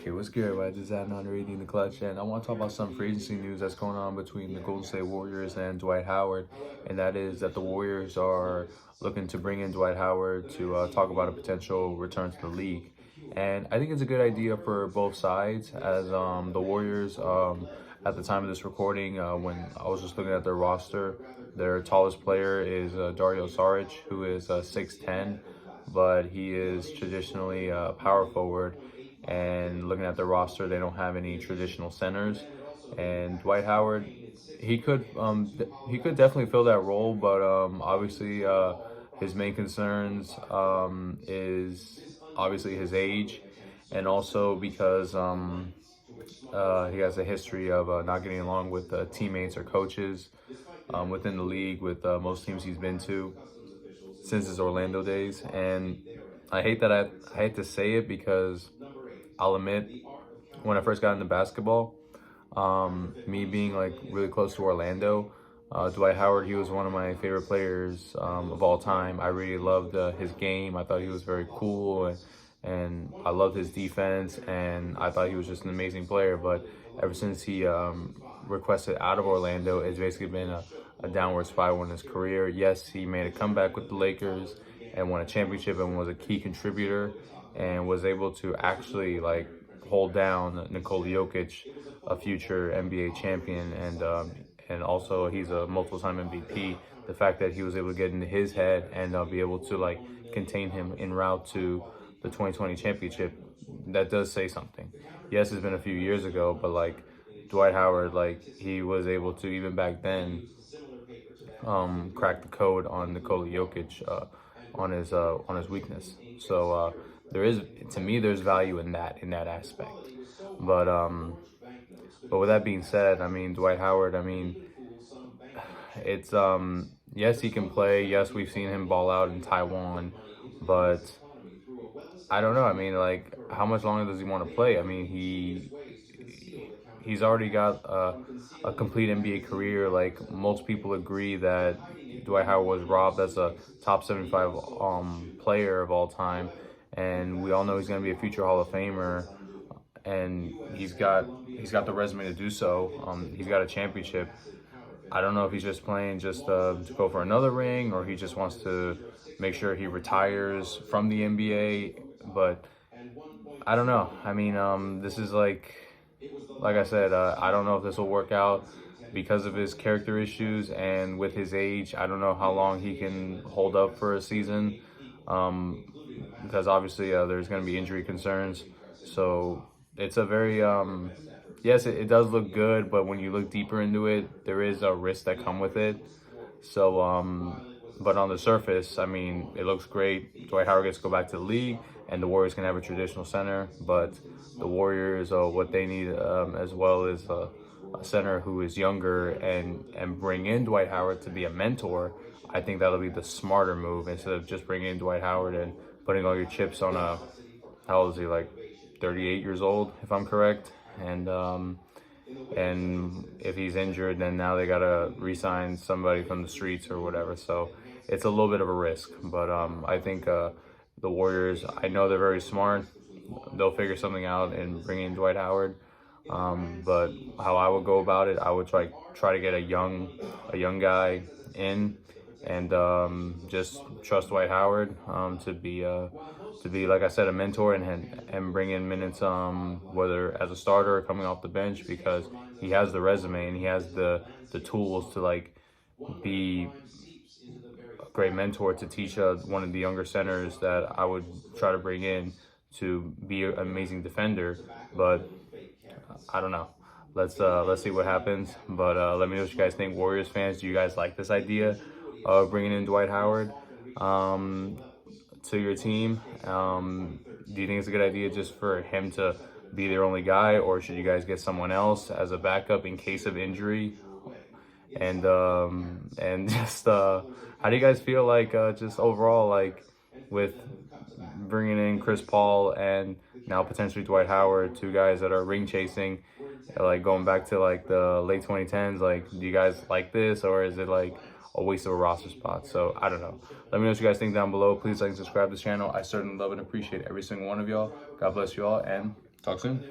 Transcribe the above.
Okay, what's good? I just adding on reading the clutch, and I want to talk about some free agency news that's going on between the Golden State Warriors and Dwight Howard, and that is that the Warriors are looking to bring in Dwight Howard to talk about a potential return to the league. And I think it's a good idea for both sides, as the Warriors, at the time of this recording, when I was just looking at their roster, their tallest player is Dario Saric, who is 6'10", but he is traditionally a power forward. And looking at the roster, they don't have any traditional centers. And Dwight Howard, he could definitely fill that role, but obviously his main concerns is obviously his age, and also because he has a history of not getting along with teammates or coaches within the league with most teams he's been to since his Orlando days. And I hate to say it because I'll admit, when I first got into basketball, me being like really close to Orlando, Dwight Howard, he was one of my favorite players of all time. I really loved his game. I thought he was very cool, and I loved his defense, and I thought he was just an amazing player. But ever since he requested out of Orlando, it's basically been a downward spiral in his career. Yes, he made a comeback with the Lakers and won a championship and was a key contributor and was able to actually like hold down Nikola Jokic, a future NBA champion, and also he's a multiple-time MVP. The fact that he was able to get into his head and be able to like contain him en route to the 2020 championship, that does say something. Yes, it's been a few years ago, but like Dwight Howard, like he was able to even back then crack the code on Nikola Jokic on his weakness. So there is, to me, there's value in that aspect. But but with that being said, I mean Dwight Howard, I mean it's yes, he can play. Yes, we've seen him ball out in Taiwan, but I don't know. I mean, like, how much longer does he want to play? I mean, he's already got a complete NBA career. Like, most people agree that Dwight Howard was robbed as a top 75 player of all time, and we all know he's going to be a future Hall of Famer. And he's got the resume to do so. He's got a championship. I don't know if he's just playing just to go for another ring, or he just wants to make sure he retires from the NBA. But I don't know. I mean, this is like I said, I don't know if this will work out because of his character issues and with his age. I don't know how long he can hold up for a season, because obviously there's going to be injury concerns. So it's a very yes, it does look good, but when you look deeper into it, there is a risk that come with it. So but on the surface, I mean, it looks great. Dwight Howard gets to go back to the league, and the Warriors can have a traditional center. But the Warriors, what they need as well is a center who is younger, and bring in Dwight Howard to be a mentor. I think that'll be the smarter move instead of just bringing in Dwight Howard and putting all your chips on how old is he, like 38 years old, if I'm correct. And if he's injured, then now they gotta re-sign somebody from the streets or whatever. So it's a little bit of a risk. But I think the Warriors, I know they're very smart. They'll figure something out and bring in Dwight Howard. But how I would go about it, I would try to get a young guy in, and just trust Dwight Howard to be, like I said, a mentor, and bring in minutes, whether as a starter or coming off the bench, because he has the resume and he has the tools to like be a great mentor to teach one of the younger centers that I would try to bring in to be an amazing defender. But I don't know. Let's see what happens. But let me know what you guys think, Warriors fans. Do you guys like this idea of bringing in Dwight Howard to your team? Do you think it's a good idea just for him to be their only guy, or should you guys get someone else as a backup in case of injury? And just how do you guys feel like just overall, like with bringing in Chris Paul and now potentially Dwight Howard, two guys that are ring chasing, like going back to like the late 2010s? Like, do you guys like this, or is it like a waste of a roster spot? So I don't know. Let me know what you guys think down below. Please like and subscribe to this channel. I certainly love and appreciate every single one of y'all. God bless you all, and Talk soon.